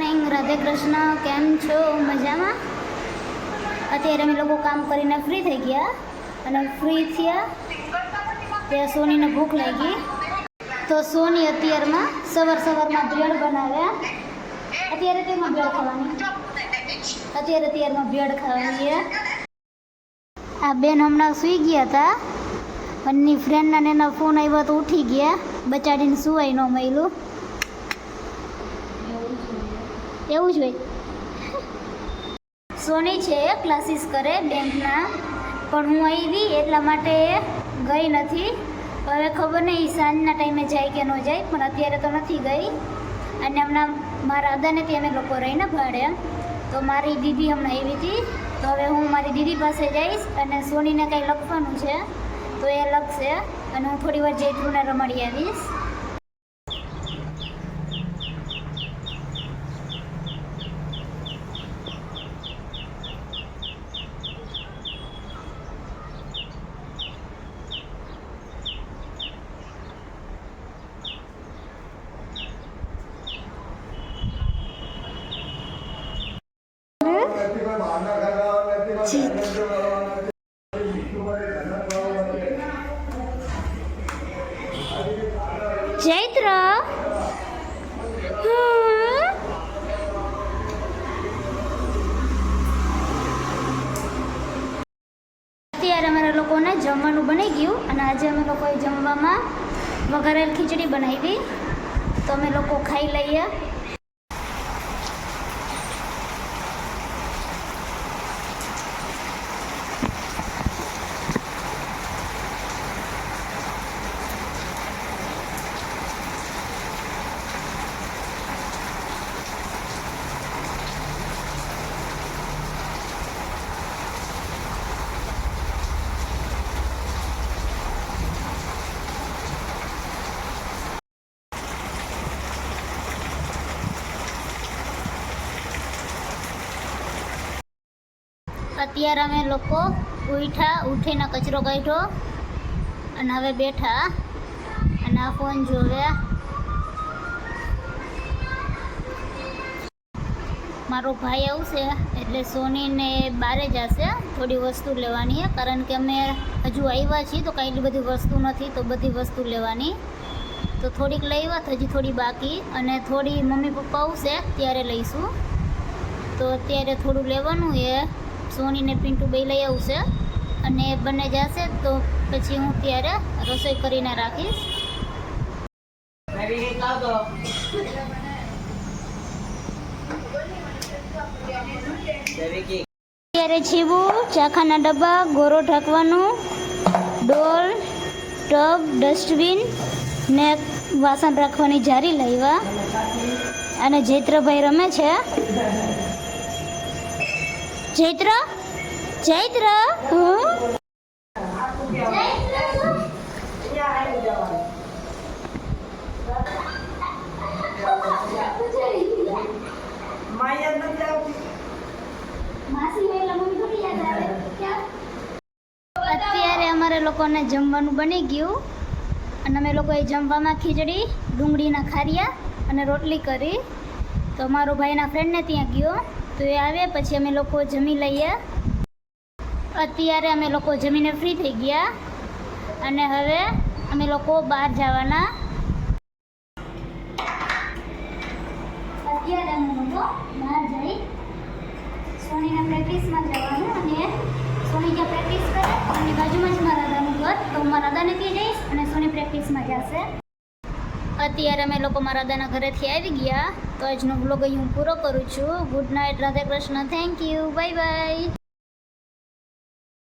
રાધે કૃષ્ણ, કેમ છો? મજામાં? અત્યારે અમે લોકો કામ કરીને ફ્રી થઈ ગયા અને ફ્રી થયા ત્યાં સોનીને ભૂખ લાગી તો સોની અત્યારમાં સવારમાં બ્રેડ બનાવ્યા. અત્યારે તેમાં બ્રેડ ખાવાની છે. આ બેન હમણાં સૂઈ ગયા હતા, એની ફ્રેન્ડના એના ફોન આવ્યો તો ઉઠી ગયા, બચાડીને સુવાય ન મળ્યું. એવું જ હોય. સોની છે ક્લાસીસ કરે બેંકના, પણ હું આવી એટલા માટે ગઈ નથી. હવે ખબર નહીં સાંજના ટાઈમે જાય કે ન જાય, પણ અત્યારે તો નથી ગઈ. અને હમણાં મારા દાદાને ત્યાં અમે લોકો રહીને ભાડે, તો મારી દીદી હમણાં આવી હતી, તો હવે હું મારી દીદી પાસે જઈશ અને સોનીને કંઈ લખવાનું છે તો એ લખશે અને હું થોડી વાર જયત્રુને રમાડી આવીશ. ચૈત્ર, અત્યારે અમારા લોકોને જમવાનું બની ગયું અને આજે અમે લોકોએ જમવામાં વઘારેલ ખીચડી બનાવી, તો અમે લોકો ખાઈ લઈએ. અત્યારે અમે લોકો ઉઠીને કચરો કાઢ્યો અને હવે બેઠા અને આ ફોન જોવે. મારો ભાઈ આવશે એટલે સોનીને બારે જશે, થોડી વસ્તુ લેવાની છે, કારણ કે અમે હજુ આવ્યા છીએ તો કાંઈ બધી વસ્તુ નથી, તો બધી વસ્તુ લેવાની. તો થોડીક લઈ તો હજી થોડી બાકી, અને થોડી મમ્મી પપ્પા આવશે ત્યારે લઈશું. તો અત્યારે થોડું લેવાનું એ સોનીને પિન્ટુ બે લઈ આવશે અને બંને જશે તો પછી હું ત્યારે રસોઈ કરીને રાખીશ. અત્યારે છીવું, ચાખાના ડબ્બા, ગોરો ઢાંકવાનું, ડોલ, ટબ, ડસ્ટબિન ને વાસણ રાખવાની જારી લાવ્યા. અને જૈત્રભાઈ રમે છે. ચૈત્ર, ચૈત્ર, અત્યારે અમારે લોકોને જમવાનું બની ગયું અને અમે લોકોએ જમવામાં ખીચડી, ડુંગળીના ખારિયા અને રોટલી કરી. તો મારો ભાઈના ફ્રેન્ડને ત્યાં ગયો તો એ આવે પછી અમે લોકો જમી લઈએ. અત્યારે અમે લોકો જમીને ફ્રી થઈ ગયા અને હવે અમે લોકો બહાર જવાના. અત્યારે અમે લોકો બહાર જઈ સોનીના પ્રેક્ટિસમાં જવાનું, અને સોની જ્યાં પ્રેક્ટિસ કરે એની બાજુમાં જ મારા દાદાનું ઘર, તો હું મારા દાદાને ત્યાં જઈશ અને સોની પ્રેક્ટિસમાં જશે. અત્યારે અમે લોકો મારા દાદાના ઘરેથી આવી ગયા, તો આજનો વ્લોગ અહીં હું પૂરો કરું છું. Good night, Radhe Krishna, thank you, bye bye.